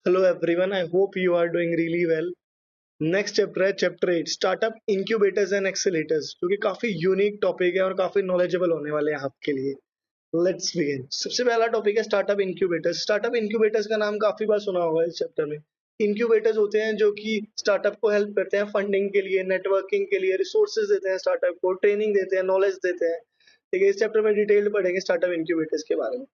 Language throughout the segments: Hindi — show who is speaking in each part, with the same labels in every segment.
Speaker 1: Hello everyone, I hope you are doing really well. Next chapter है chapter 8, startup incubators and accelerators, जो कि काफी यूनिक टॉपिक है और काफी नॉलेजेबल होने वाले हैं आपके लिए। Let's begin. सबसे पहला टॉपिक है स्टार्टअप इंक्यूबेटर्स। स्टार्टअप इंक्यूबेटर्स का नाम काफी बार सुना होगा इस चैप्टर में। इंक्यूबेटर्स होते हैं जो कि स्टार्टअप को हेल्प करते हैं फंडिंग के लिए, नेटवर्किंग के लिए, रिसोर्सेज देते हैं स्टार्टअप को, ट्रेनिंग देते हैं, नॉलेज देते हैं। ठीक है, इस चैप्टर में डिटेल्ड पढ़ेंगे स्टार्टअप इंक्यूबेटर्स के बारे में।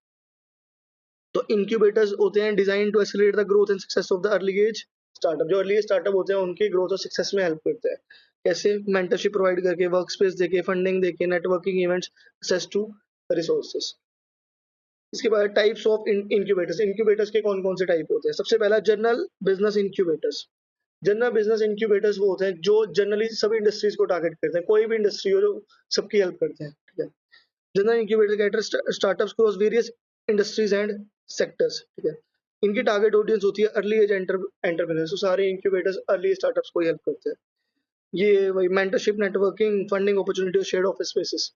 Speaker 1: तो इंक्यूबेटर्स होते हैं designed to accelerate the growth and success of the early age startup. जो अर्ली एज स्टार्टअप होते हैं उनकी ग्रोथ और सक्सेस में हेल्प करते हैं। कैसे? मेंटरशिप प्रोवाइड करके, वर्क स्पेस देके, फंडिंग देके, networking events, access to resources. इसके बाद टाइप्स ऑफ इंक्यूबेटर्स। इंक्यूबेटर्स के कौन कौन से टाइप होते हैं? सबसे पहला general business incubators. General business incubators वो होते हैं जो जनरली सभी इंडस्ट्रीज को टारगेट करते हैं, कोई भी इंडस्ट्री हो जो सबकी हेल्प करते हैं। ठीक है, general incubator cater startups cross various industries and sectors. ठीक है, इनकी टारगेट ऑडियंस होती है अर्ली एज एंटरप्रेन्योर्स। तो सारे इंक्यूबेटर्स अर्ली स्टार्टअप्स को हेल्प करते हैं। ये वही mentorship, networking, funding opportunity, shared office spaces,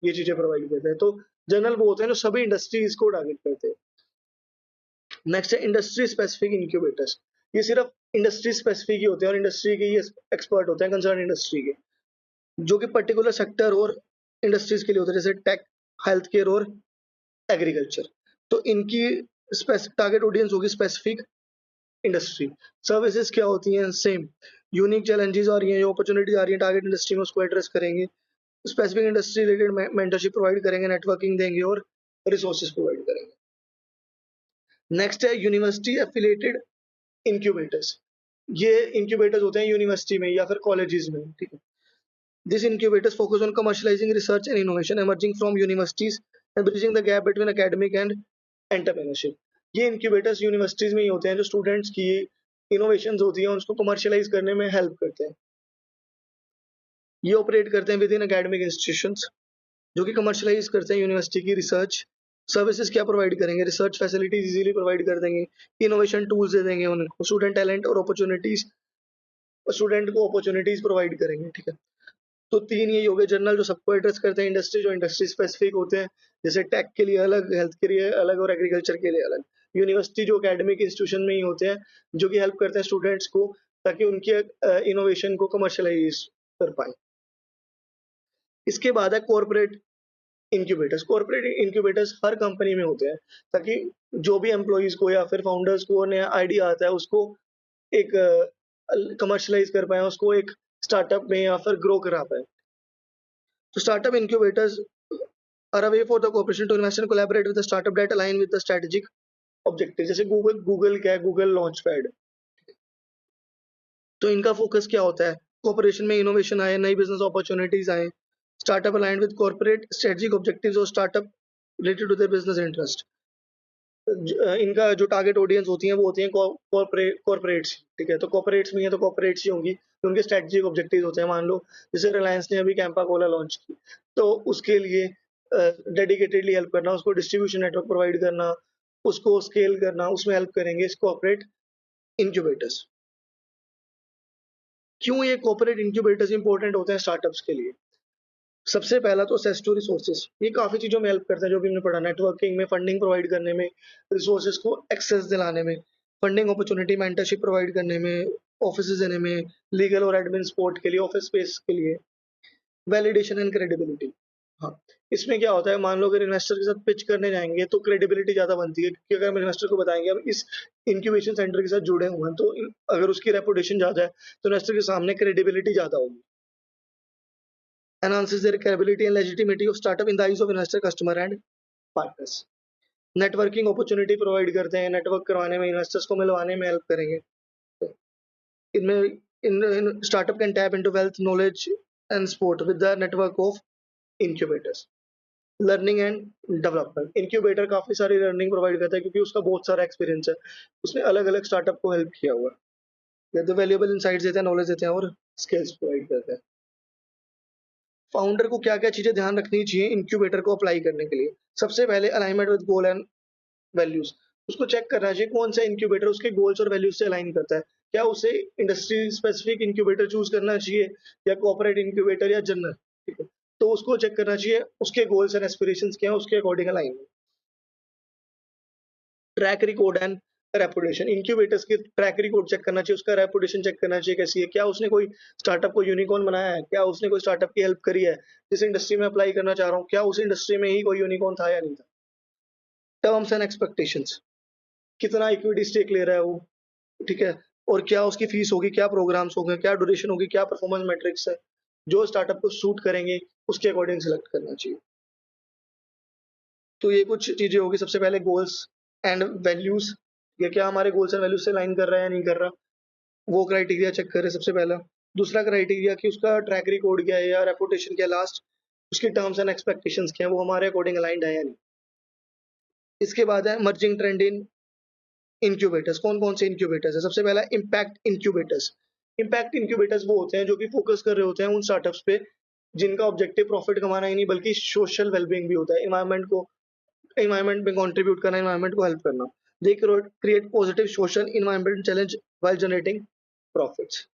Speaker 1: ये चीजें प्रोवाइड करते हैं। तो जनरल वो होते हैं जो सभी इंडस्ट्रीज को टारगेट करते हैं। नेक्स्ट है इंडस्ट्री स्पेसिफिक इंक्यूबेटर्स। ये सिर्फ इंडस्ट्री स्पेसिफिक ही होते हैं और इंडस्ट्री के ही एक्सपर्ट होते हैं, कंसर्न इंडस्ट्री के, जो कि पर्टिकुलर सेक्टर और इंडस्ट्रीज के लिए होते हैं, जैसे टेक, हेल्थ केयर और एग्रीकल्चर। तो इनकी टारगेट ऑडियंस होगी स्पेसिफिक इंडस्ट्री। सर्विसेज क्या होती हैं? सेम। यूनिक चैलेंजेस आ रही हैं, अपॉर्चुनिटी आ रही है टारगेट इंडस्ट्री में, उसको एड्रेस करेंगे। Specific industry related mentorship provide करेंगे, नेटवर्किंग देंगे और रिसोर्सेज प्रोवाइड करेंगे। नेक्स्ट है यूनिवर्सिटी एफिलिएटेड इंक्यूबेटर्स। ये इंक्यूबेटर्स होते हैं यूनिवर्सिटी में या फिर कॉलेजेस में। ठीक है, this incubators focus on commercializing research and innovation emerging from universities and bridging the gap between academic and entrepreneurship. ये incubators यूनिवर्सिटीज में ही होते हैं जो स्टूडेंट्स की इनोवेशंस होती हैं उसको कमर्शियलाइज करने में हेल्प करते हैं। ये ऑपरेट करते हैं विद इन एकेडमिक इंस्टीट्यूशंस, जो कि कमर्शियलाइज करते हैं यूनिवर्सिटी की रिसर्च। सर्विसेज क्या प्रोवाइड करेंगे? रिसर्च फैसिलिटीज इजीली प्रोवाइड कर देंगे, इनोवेशन टूल्स दे देंगे उनको, स्टूडेंट टैलेंट और अपॉर्चुनिटीज, स्टूडेंट को अपॉर्चुनिटीज प्रोवाइड करेंगे। ठीक है, तो तीन यही हो गए जनरल जो सबको एड्रेस करते हैं, इंडस्ट्री जो इंडस्ट्री स्पेसिफिक होते हैं, जैसे टेक के लिए अलग, हेल्थ के लिए अलग और एग्रीकल्चर के लिए अलग। यूनिवर्सिटी जो एकेडमिक इंस्टीट्यूशन में ही होते हैं, जो कि हेल्प करते हैं स्टूडेंट्स को ताकि उनके इनोवेशन को कमर्शियलाइज कर पाए। इसके बाद है कॉर्पोरेट इंक्यूबेटर्स। कॉर्पोरेट इंक्यूबेटर्स हर कंपनी में होते हैं ताकि जो भी एम्प्लॉइज को या फिर फाउंडर्स को नया आइडिया आता है उसको एक कमर्शियलाइज कर पाए, उसको एक स्टार्टअप में या फिर ग्रो करा पाए। So startup incubators are a way for the corporation to invest and collaborate with the startup that align with the strategic objective. जैसे गूगल क्या है? Google launch pad. तो इनका फोकस क्या होता है? कॉर्पोरेशन में इनोवेशन आए, नई बिजनेस अपॉर्चुनिटीज आए, startup aligned with corporate strategic objectives और startup related to their business interest. इनका जो टारगेट ऑडियंस होती है वो होती है कॉर्पोरेट्स। ठीक है, तो कॉर्पोरेट्स में है तो कॉर्पोरेट्स ही होंगी, तो उनके स्ट्रेटेजिक ऑब्जेक्टिव्स होते हैं। मान लो जैसे रिलायंस ने अभी कैंपा कोला लॉन्च की, तो उसके लिए डेडिकेटेडली हेल्प करना, उसको डिस्ट्रीब्यूशन नेटवर्क प्रोवाइड करना, उसको स्केल करना, उसमें हेल्प करेंगे इस कॉर्पोरेट इंक्यूबेटर्स। क्यों ये कॉर्पोरेट इंक्यूबेटर्स इंपॉर्टेंट होते हैं स्टार्टअप्स के लिए? सबसे पहला तो एक्सेस टू रिसोर्सेज, ये काफी चीजों में हेल्प करता है जो भी हमने पढ़ा, नेटवर्किंग में, फंडिंग प्रोवाइड करने में, रिसोर्सेज को एक्सेस दिलाने में, फंडिंग अपॉर्चुनिटी, मेंटरशिप प्रोवाइड करने में, ऑफिस देने में, लीगल और एडमिन सपोर्ट के लिए, ऑफिस स्पेस के लिए, वैलिडेशन एंड क्रेडिबिलिटी। हाँ, इसमें क्या होता है, मान लो अगर इन्वेस्टर के साथ पिच करने जाएंगे तो क्रेडिबिलिटी ज्यादा बनती है, क्योंकि अगर हम इन्वेस्टर को बताएंगे अब इस इंक्यूबेशन सेंटर के साथ जुड़े हुए हैं, तो अगर उसकी रेपुटेशन ज्यादा है तो इन्वेस्टर के सामने क्रेडिबिलिटी ज्यादा होगी। enhances their credibility and legitimacy of startup in the eyes of investor, customer and partners. Networking opportunity provide करते हैं, नेटवर्क करवाने में, इन्वेस्टर्स को मिलवाने में हेल्प करेंगे। इनमें इन startup can tap into wealth, knowledge and support with the network of incubators. Learning and development, incubator काफी सारी लर्निंग प्रोवाइड करता है क्योंकि उसका बहुत सारा एक्सपीरियंस है, उसने अलग अलग स्टार्टअप को हेल्प किया हुआ है, तो वैल्यूएबल इनसाइट्स देते हैं, नॉलेज देते हैं और स्किल्स प्रोवाइड करते हैं। फाउंडर को क्या क्या चीजें ध्यान रखनी चाहिए इंक्यूबेटर को अप्लाई करने के लिए? सबसे पहले alignment with goal and values, उसको चेक करना चाहिए कौन सा इंक्यूबेटर उसके गोल्स और वैल्यूज से अलाइन करता है। क्या उसे इंडस्ट्री स्पेसिफिक इंक्यूबेटर चूज करना चाहिए या कॉर्पोरेट इंक्यूबेटर या जनरल? ठीक है, तो उसको चेक करना चाहिए उसके गोल्स एंड एस्पिरेशंस क्या है, उसके according align. Track record and reputation, incubators की ट्रैक रिकॉर्ड चेक करना चाहिए, उसका रेपुटेशन चेक करना चाहिए कैसी है, क्या उसने कोई स्टार्टअप को यूनिकॉर्न बनाया है, क्या उसने कोई स्टार्टअप की हेल्प करी है, जिस इंडस्ट्री में अप्लाई करना चाह रहा हूँ क्या उस इंडस्ट्री में ही कोई यूनिकॉर्न था या नहीं था। टर्म्स एंड एक्सपेक्टेशंस, कितना इक्विटी स्टेक ले रहा है वो, ठीक है, और क्या उसकी फीस होगी, क्या प्रोग्राम्स होंगे, क्या ड्यूरेशन होगी, क्या परफॉर्मेंस मैट्रिक्स है, जो स्टार्टअप को सूट करेंगे उसके अकॉर्डिंग सेलेक्ट करना चाहिए। तो ये कुछ चीजें होगी। सबसे पहले गोल्स एंड वैल्यूज, ये क्या हमारे गोल्स एंड वैल्यूज से लाइन कर रहा है या नहीं कर रहा, वो क्राइटेरिया चेक करें सबसे पहला। दूसरा क्राइटेरिया कि उसका ट्रैक रिकॉर्ड क्या है या रेपुटेशन क्या है, लास्ट उसकी टर्म्स एंड एक्सपेक्टेशंस क्या है, वो हमारे अकॉर्डिंग अलाइंड है या नहीं। इसके बाद है मर्जिंग ट्रेंड इन इंक्यूबेटर्स। कौन कौन से इंक्यूबेटर्स है, सबसे पहला इम्पैक्ट इंक्यूबेटर्स। इम्पैक्ट इंक्यूबेटर्स वो होते हैं जो कि फोकस कर रहे होते हैं उन स्टार्टअप्स पे जिनका ऑब्जेक्टिव प्रॉफिट कमाना ही नहीं बल्कि सोशल वेलबींग भी होता है, एनवायरनमेंट में कंट्रीब्यूट करना, एनवायरनमेंट को हेल्प करना। They create positive social environment challenge while generating profits.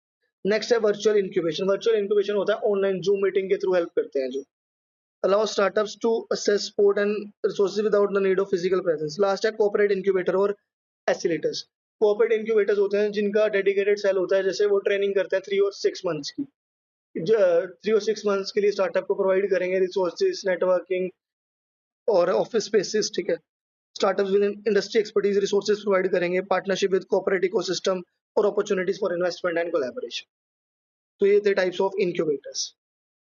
Speaker 1: Next है वर्चुअल इंक्यूबेशन। वर्चुअल इंक्यूबेशन होता है ऑनलाइन जूम मीटिंग के थ्रू हेल्प करते हैं, जो allow startups to assess support and resources without the need of physical presence. Last है corporate incubator और accelerators। corporate incubators होते हैं जिनका डेडिकेटेड सेल होता है, जैसे वो ट्रेनिंग करते हैं 3 और 6 मंथ्स की, 3 और 6 मंथ्स के लिए स्टार्टअप को प्रोवाइड करेंगे रिसोर्सेज, नेटवर्किंग और ऑफिस स्पेसिस, ठीक है। Startups with industry expertise resources provide करेंगे, पार्टनरशिप विद कॉर्पोरेट इकोसिस्टम और opportunities for investment and collaboration. तो ये थे टाइप्स ऑफ इंक्यूबेटर्स।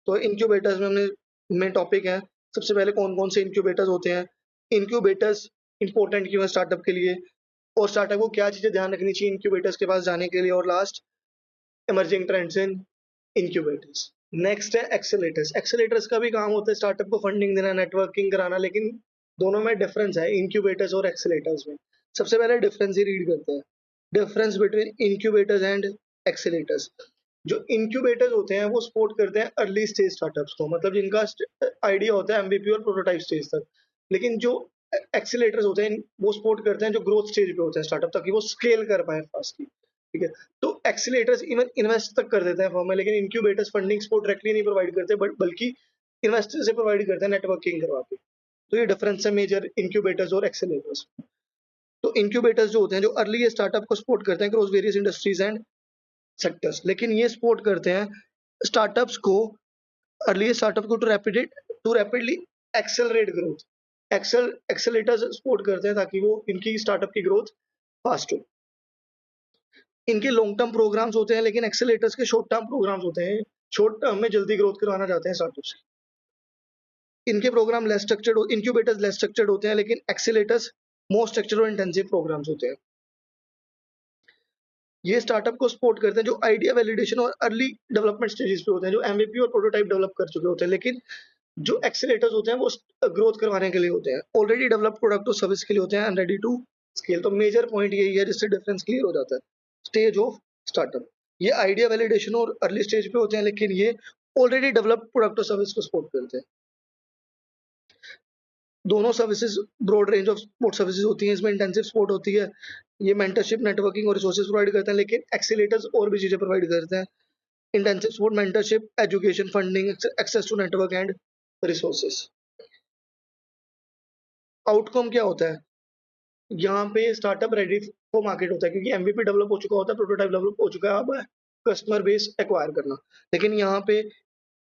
Speaker 1: तो इंक्यूबेटर्स में हमने मेन टॉपिक है, सबसे पहले कौन कौन से इंक्यूबेटर्स होते हैं, इंक्यूबेटर्स इंपॉर्टेंट क्यों है स्टार्टअप के लिए, और स्टार्टअप को क्या चीजें ध्यान रखनी चाहिए इंक्यूबेटर्स के पास जाने के लिए, और last emerging trends in incubators. Next है एक्सेलेटर्स। एक्सेलेटर्स का भी काम होता है स्टार्टअप को फंडिंग देना, नेटवर्किंग कराना, लेकिन दोनों में डिफरेंस है इंक्यूबेटर्स और एक्सेलेटर्स में। सबसे पहले डिफरेंस ही रीड करते हैं, डिफरेंस बिटवीन इंक्यूबेटर्स एंड एक्सेलेटर्स। जो इंक्यूबेटर्स होते हैं वो सपोर्ट करते हैं अर्ली स्टेज स्टार्टअप्स को, मतलब जिनका आइडिया होता है एमवीपी और प्रोटोटाइप स्टेज तक। लेकिन जो एक्सीलेटर्स होते हैं वो सपोर्ट करते हैं जो ग्रोथ स्टेज पे होते हैं स्टार्टअप, ताकि वो स्केल कर पाए फास्टली, ठीक है। तो एक्सीलेटर्स इवन इन्वेस्ट तक कर देते हैं फॉर्म में, लेकिन इंक्यूबेटर्स फंडिंग सपोर्ट डायरेक्टली नहीं प्रोवाइड करते बल्कि इन्वेस्टर से प्रोवाइड करते हैं नेटवर्किंग करवा के। तो ये डिफरेंस है मेजर इंक्यूबेटर्स और एक्सीलेटर्स। तो इंक्यूबेटर्स जो होते हैं जो अर्ली स्टार्टअप को सपोर्ट करते हैं cross various industries and sectors, लेकिन ये सपोर्ट करते हैं स्टार्टअप्स को, अर्ली स्टार्टअप को to rapidly accelerate growth. Accelerators support करते हैं ताकि वो इनकी स्टार्टअप की ग्रोथ फास्ट हो। इनके लॉन्ग टर्म प्रोग्राम्स होते हैं, लेकिन एक्सेलेटर्स के शॉर्ट टर्म प्रोग्राम्स होते हैं, शॉर्ट टर्म में जल्दी ग्रोथ करवाना चाहते हैं स्टार्टअप्स। इनके program less structured, incubators less structured होते हैं, लेकिन एक्सेलेटर्स मोर स्ट्रक्चर्ड और इंटेंसिव प्रोग्राम्स होते हैं। ये स्टार्टअप को सपोर्ट करते हैं जो आइडिया वैलिडेशन और अर्ली डेवलपमेंट स्टेजेस पे होते हैं, जो एमवीपी और प्रोटोटाइप डेवलप कर चुके होते हैं। लेकिन जो एक्सेलेटर्स होते हैं वो ग्रोथ करवाने के लिए होते हैं, ऑलरेडी डेवलप प्रोडक्ट और सर्विस के लिए होते हैं एंड रेडी टू स्केल। तो मेजर पॉइंट यही है जिससे डिफरेंस क्लियर हो जाता है। स्टेज ऑफ स्टार्टअप, ये आइडिया वैलिडेशन और अर्ली स्टेज पे होते हैं, लेकिन ये ऑलरेडी डेवलप प्रोडक्ट और सर्विस को सपोर्ट करते हैं। दोनों services broad range of support services होती हैं, इसमें इंटेंसिव सपोर्ट होती है, ये मेंटरशिप, नेटवर्किंग और रिसोर्सेज प्रोवाइड करते हैं, लेकिन एक्सीलेटर्स और भी चीजें प्रोवाइड करते हैं, intensive support, mentorship, education, funding, access to network and resources. Outcome क्या होता है, यहाँ पे स्टार्टअप रेडी फॉर मार्केट होता है, क्योंकि एमवीपी डेवलप हो चुका होता है, प्रोटोटाइप डेवलप हो चुका है, अब कस्टमर बेस एक्वायर करना। लेकिन यहाँ पे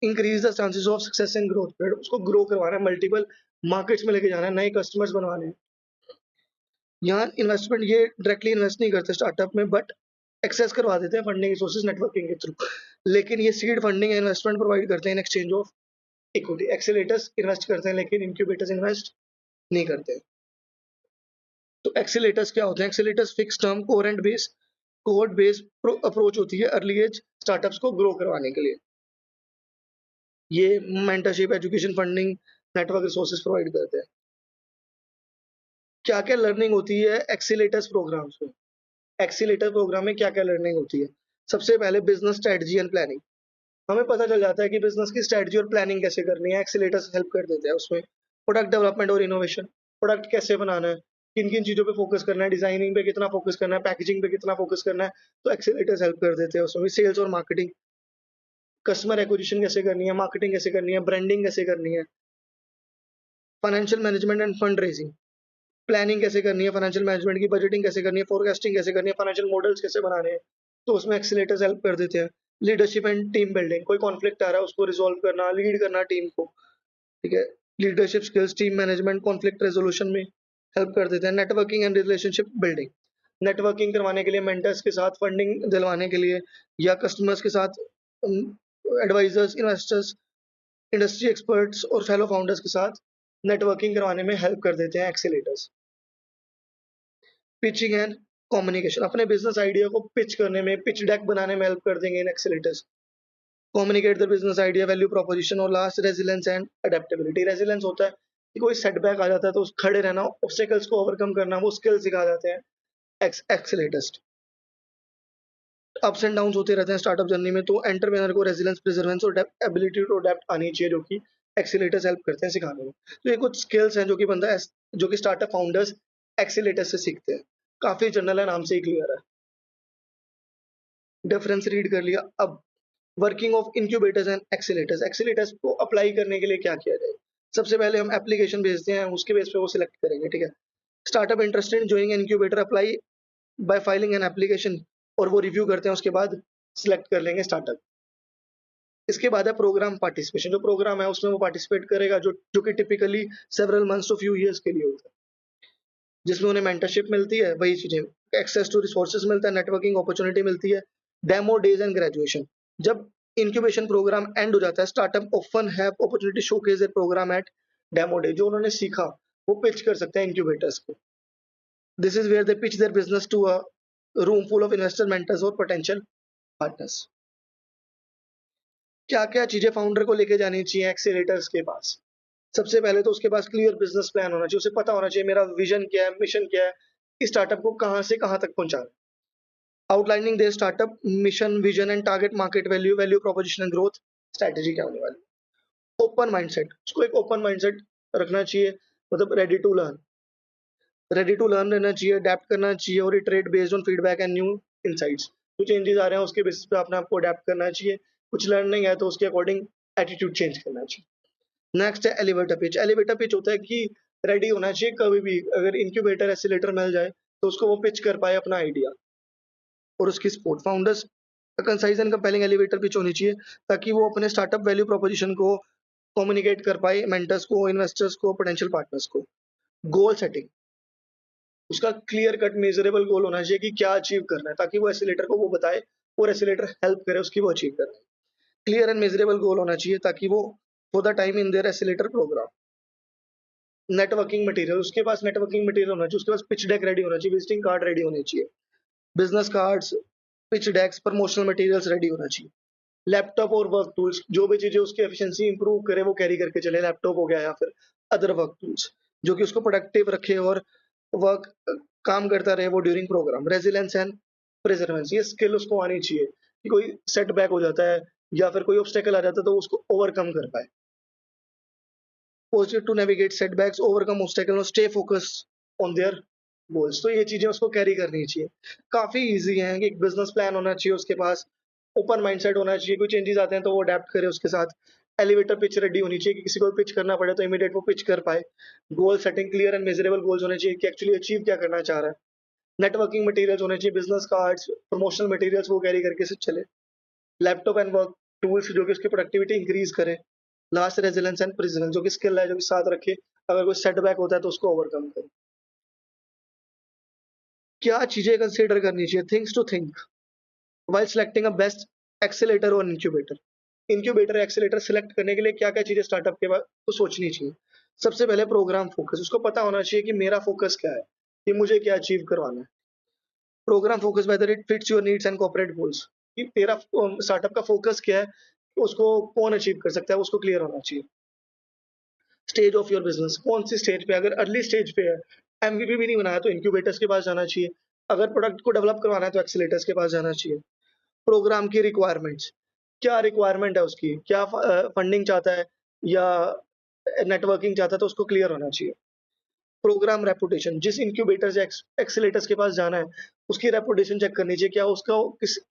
Speaker 1: increase the chances of success and growth, उसको ग्रो करवाना है, मल्टीपल मार्केट्स में लेके जाना है, नए कस्टमर्स बनवाने हैं। यहाँ इन्वेस्टमेंट ये डायरेक्टली इन्वेस्ट नहीं करते स्टार्टअप में, बट एक्सेस करवा देते हैं फंडिंग रिसोर्सेज नेटवर्किंग के थ्रू। लेकिन ये सीड फंडिंग इन्वेस्टमेंट प्रोवाइड करते हैं in exchange of equity. Accelerators invest करते हैं लेकिन इंक्यूबेटर्स इन्वेस्ट नहीं करते। तो एक्सीलेटर्स क्या होते हैं, accelerators fix term cohort base approach होती है अर्ली एज स्टार्टअप्स को ग्रो करवाने के लिए। ये mentorship, education, funding, network resources provide करते हैं। क्या क्या लर्निंग होती है एक्सीलेटर्स प्रोग्राम्स में, एक्सीलेटर प्रोग्राम में क्या क्या लर्निंग होती है। सबसे पहले बिजनेस स्ट्रेटजी एंड प्लानिंग, हमें पता चल जाता है कि बिजनेस की स्ट्रेटजी और प्लानिंग कैसे करनी है, एक्सीलेटर्स हेल्प कर देते हैं उसमें। प्रोडक्ट डेवलपमेंट और इनोवेशन, प्रोडक्ट कैसे बनाना है, किन किन चीजों पे फोकस करना है, डिजाइनिंग पे कितना फोकस करना है, पैकेजिंग पे कितना फोकस करना है, तो एक्सीलेटर्स हेल्प कर देते हैं उसमें। सेल्स और मार्केटिंग, कस्टमर एक्विजिशन कैसे करनी है, मार्केटिंग कैसे करनी है, ब्रांडिंग कैसे करनी है, financial management end fund raising, planning कैसे करनी है, फाइनेंशियल मैनेजमेंट की, बजटिंग कैसे करनी है, फोरकास्टिंग कैसे करनी है, फाइनेंशियल मॉडल्स कैसे बनाने हैं, तो उसमें एक्सीलेटर्स हेल्प कर देते हैं। लीडरशिप एंड टीम बिल्डिंग, कोई कॉन्फ्लिक्ट आ रहा है उसको रिजॉल्व करना, लीड करना टीम को, ठीक है। Leadership skills, team management, conflict resolution में हेल्प कर देते हैं। Networking and relationship building, networking करवाने के लिए, मेंटर्स के साथ फंडिंग दिलवाने के लिए, या कस्टमर्स के साथ, एडवाइजर्स, इन्वेस्टर्स, इंडस्ट्री एक्सपर्ट्स और फेलो फाउंडर्स के साथ नेटवर्किंग करवाने में हेल्प कर देते हैं एक्सीलेटर्स। पिचिंग एंड कम्युनिकेशन, अपने बिजनेस आइडिया को पिच करने में, पिच डेक बनाने में हेल्प कर देंगे इन accelerators. Communicate the business idea, value proposition, और last resilience and adaptability. Resilience होता है कि कोई सेटबैक आ जाता है तो खड़े रहना, ऑब्स्टेकल्स को ओवरकम करना, वो स्किल सिखा जाते हैं एक्सीलेटर्स। अप्स एंड डाउन्स होते रहते हैं स्टार्टअप जर्नी में, तो एंटरप्रेन्योर को रेजिलेंस, प्रिजर्वेंस और एबिलिटी टू अडेप्ट आनी चाहिए, जो कि एक्सीलेटर्स हेल्प करते हैं सिखाने में। तो ये कुछ स्किल्स हैं जो कि जो कि स्टार्टअप फाउंडर्स एक्सीलेटर्स से सीखते हैं। काफी जनरल है, नाम से ही क्लियर है। डिफरेंस रीड कर लिया। अब वर्किंग ऑफ इंक्यूबेटर्स एंड एक्सीलेटर्स। एक्सीलेटर्स को अप्लाई करने के लिए क्या किया जाए? सबसे पहले हम एप्लीकेशन भेजते हैं, उसके बेस पे वो सिलेक्ट करेंगे, ठीक है। Startup interested in joining incubator apply bye filing an application, और वो रिव्यू करते हैं, उसके बाद सिलेक्ट कर लेंगे स्टार्टअप। इसके बाद है प्रोग्राम पार्टिसिपेशन। जो प्रोग्राम है उसमें वो पार्टिसिपेट करेगा, जो जो कि typically several months to few years के लिए होता है, जिसमें उन्हें मेंटरशिप मिलती है, वही चीजें, एक्सेस टू रिसोर्सेज मिलता है, नेटवर्किंग अपॉर्चुनिटी मिलती है, डेमो डेज एंड ग्रेजुएशन। जब इंक्यूबेशन प्रोग्राम एंड हो जाता है, startup often have opportunity showcase their program at demo day. जो उन्होंने सीखा वो पिच कर सकते हैं इंक्यूबेटर्स को। This is where they pitch their business to a room full of investor, mentors और पोटेंशियल पार्टनर्स। क्या क्या चीजें फाउंडर को लेके जानी चाहिए एक्सीलेटर्स के पास? सबसे पहले तो उसके पास क्लियर बिजनेस प्लान होना चाहिए, उसे पता होना चाहिए मेरा विजन क्या है, मिशन क्या है, इस स्टार्टअप को कहां से कहां तक पहुंचाना है। Outlining their startup mission, vision and target market value, value proposition and growth strategy क्या होने वाली। ओपन माइंडसेट, उसको एक ओपन माइंडसेट रखना चाहिए, मतलब रेडी टू लर्न रहना चाहिए, अडेप्ट करना चाहिए और iterate based on feedback and new insights. जो चेंजेस आ रहे हैं उसके बेसिस पे अपने आप को अडेप्ट करना चाहिए, कुछ लर्निंग है तो उसके अकॉर्डिंग एटीट्यूड चेंज करना चाहिए। नेक्स्ट है एलिवेटर पिच। एलिवेटर पिच होता है कि रेडी होना चाहिए, कभी भी अगर इंक्यूबेटर एक्सीलेटर मिल जाए तो उसको वो पिच कर पाए अपना आइडिया और उसकी support. Founders concise and compelling elevator pitch होनी चाहिए, ताकि वो अपने स्टार्टअप वैल्यू प्रोपोजिशन को कम्युनिकेट कर पाए मेंटर्स को, इन्वेस्टर्स को, पोटेंशियल पार्टनर्स को। गोल सेटिंग, उसका क्लियर कट मेजरेबल गोल होना चाहिए कि क्या अचीव करना है, ताकि वो एसिलेटर को वो बताए और एसिलेटर हेल्प करे उसकी वो अचीव करने। क्लियर एंड मेजरेबल गोल होना चाहिए ताकि वो for the time in their accelerator program. Networking material, उसके पास नेटवर्किंग मटेरियल होना चाहिए, उसके पास पिच डेक रेडी होना चाहिए, विजिटिंग कार्ड रेडी होने चाहिए, बिजनेस कार्ड्स, पिच डेक्स, प्रमोशनल मटेरियल्स रेडी होना चाहिए। लैपटॉप और वर्क टूल्स, जो भी चीजें उसकी एफिशिएंसी इंप्रूव करे वो कैरी करके चले, लैपटॉप हो गया या फिर अदर वर्क टूल्स, जो कि उसको प्रोडक्टिव रखे और वर्क काम करता रहे वो during program. Resilience and perseverance, ये स्किल उसको आनी चाहिए कि कोई सेटबैक हो जाता है या फिर कोई ऑब्स्टेकल आ जाता है तो उसको ओवरकम कर पाए। Positive to navigate setbacks, overcome obstacle और stay focus on their goals. तो ये चीजें उसको कैरी करनी चाहिए। काफी इजी है कि एक बिजनेस प्लान होना चाहिए उसके पास, ओपन माइंडसेट होना चाहिए, कोई चेंजेस आते हैं तो वो अडेप्ट करे उसके साथ। एलिवेटर पिच रेडी होनी चाहिए कि किसी को पिच करना पड़े तो इमीडिएट वो पिच कर पाए। Goal setting, clear and measurable goals होने चाहिए कि एक्चुअली अचीव क्या करना चाह रहा है। नेटवर्किंग मटेरियल्स होने चाहिए, बिजनेस कार्ड्स, प्रमोशनल मटेरियल्स वो कैरी करके से चले। लैपटॉप एंड वर्क टूल्स जो कि उसकी प्रोडक्टिविटी इंक्रीज करे। लास्ट रेजिलेंस एंड प्रिजिलेंस, जो कि स्किल है जो कि साथ रखे, अगर कोई सेटबैक होता है तो उसको ओवरकम करे। क्या चीजें कंसीडर करनी चाहिए? Things to think while selecting a best accelerator और इंक्यूबेटर। इंक्यूबेटर एक्सेलेटर सिलेक्ट करने के लिए क्या क्या चीजें स्टार्टअप के बाद तो सोचनी चाहिए। सबसे पहले प्रोग्राम फोकस, उसको पता होना चाहिए कि मेरा फोकस क्या है, कि मुझे क्या अचीव करवाना है। Program focus whether it fits your needs and corporate goals, कि तेरा स्टार्टअप का फोकस क्या है, उसको कौन अचीव कर सकता है, उसको क्लियर होना चाहिए। स्टेज ऑफ योर बिजनेस, कौन सी स्टेज पे, अगर अर्ली स्टेज पे है, एमवीपी भी नहीं बनाया तो इंक्यूबेटर्स के पास जाना चाहिए। अगर प्रोडक्ट को डेवलप करवाना है तो एक्सीलेटर्स के पास जाना चाहिए। प्रोग्राम की रिक्वायरमेंट्स, क्या रिक्वायरमेंट है उसकी, क्या फंडिंग चाहता है या नेटवर्किंग चाहता है, तो उसको क्लियर होना चाहिए। प्रोग्राम रेपुटेशन, जिस इंक्यूबेटर्स या एक्सीलेटर्स के पास जाना है उसकी रेपुटेशन चेक करनी चाहिए,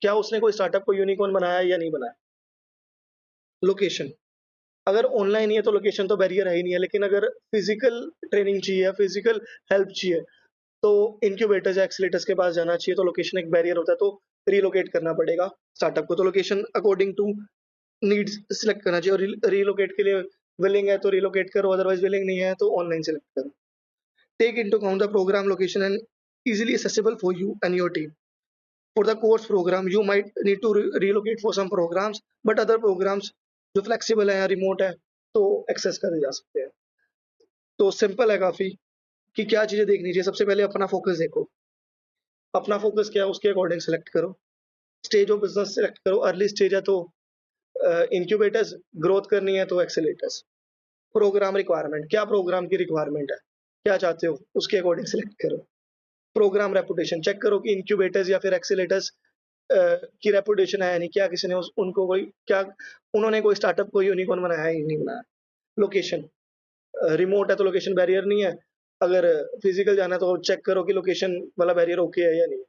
Speaker 1: क्या उसने कोई स्टार्टअप को यूनिकॉर्न बनाया है या नहीं बनाया। लोकेशन, अगर ऑनलाइन ही है तो लोकेशन तो बैरियर है ही नहीं है, लेकिन अगर फिजिकल ट्रेनिंग चाहिए, फिजिकल हेल्प चाहिए, तो इनक्यूबेटर्स या एक्सीलेटर्स के पास जाना चाहिए। तो लोकेशन एक बैरियर होता है, तो रिलोकेट करना पड़ेगा स्टार्टअप को। तो location according to needs select करना चाहिए, और रिलोकेट के लिए विलिंग है तो रिलोकेट करो, अदरवाइज विलिंग नहीं है तो ऑनलाइन सिलेक्ट करो। Take into account the program location and easily accessible for you and your team. For the course program, you might need to relocate for some programs, but other programs जो flexible है या remote है तो access करे जा सकते हैं। तो सिंपल है काफी कि क्या चीजें देखनी चाहिए। सबसे पहले अपना फोकस देखो, अपना फोकस क्या है उसके अकॉर्डिंग सेलेक्ट करो। स्टेज ऑफ बिजनेस सेलेक्ट करो, अर्ली स्टेज है तो इंक्यूबेटर्स, ग्रोथ करनी है तो एक्सेलेटर्स। प्रोग्राम रिक्वायरमेंट, क्या प्रोग्राम की रिक्वायरमेंट है, क्या चाहते हो उसके अकॉर्डिंग सेलेक्ट करो। प्रोग्राम रेपुटेशन चेक करो कि इंक्यूबेटर्स या फिर एक्सेलेटर्स की रेपुटेशन है या नहीं, क्या किसी ने उनको कोई क्या उन्होंने कोई स्टार्टअप को यूनिकॉर्न बनाया है या नहीं बनाया। लोकेशन, रिमोट है तो लोकेशन बैरियर नहीं है, अगर फिजिकल जाना है तो चेक करो कि लोकेशन वाला बैरियर ओके है या नहीं।